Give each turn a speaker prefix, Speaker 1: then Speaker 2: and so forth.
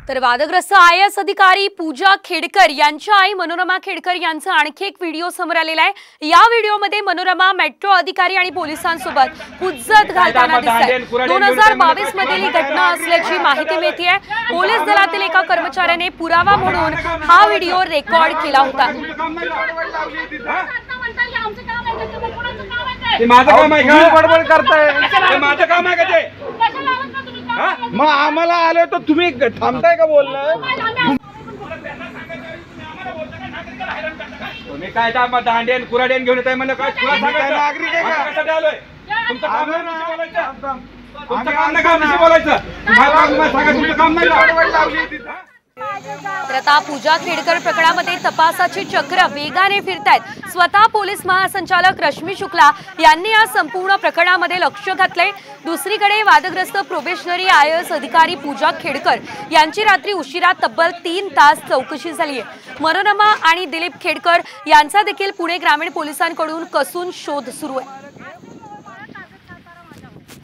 Speaker 1: तर वादग्रस्त IAS अधिकारी पूजा खेडकर यांच्या आई मनोरमा खेडकर यांचा आणखी एक व्हिडिओ समोर आलेला आहे। या व्हिडिओमध्ये मनोरमा मेट्रो अधिकारी आणि पोलिसांसोबत हुज्जत घालताना दिसतात। 2022 मधील ही घटना असल्याची माहिती मिळते। पोलीस दलातील एका कर्मचाऱ्याने पुरावा म्हणून हा व्हिडिओ रेकॉर्ड केला होता।
Speaker 2: माझं काम आहे का?
Speaker 3: बडबड करताय?
Speaker 2: माझं काम आहे का ते?
Speaker 3: मग आम्हाला आलो तर तुम्ही थांबताय का बोलणं?
Speaker 2: तुम्ही काय दांडेन कुराडेन घेऊन येताय म्हणलं काय? तुला सांगायचं
Speaker 3: नागरिक आहे का?
Speaker 2: कशासाठी आलोय? तुमचं काम नाही कशी बोलायचं? तुमचं काम नाही का कशी बोलायचं? मला सांगा तुमचं काम नाही का?
Speaker 1: तर आता पूजा खेडकर प्रकरणामध्ये तपासाची चक्र वेगाने फिरतायत। स्वतः पोलीस महासंचालक रश्मी शुक्ला यांनी या संपूर्ण प्रकरणामध्ये लक्ष घातले। दुसरीकडे वादग्रस्त प्रोबेशनरी IAS अधिकारी पूजा खेडकर यांची रात्री उशिरा तब्बल 3 तास चौकशी झाली आहे। मनोरमा आणि दिलीप खेडकर यांचा देखील पुणे ग्रामीण पोलिसांकडून कसून शोध सुरू आहे।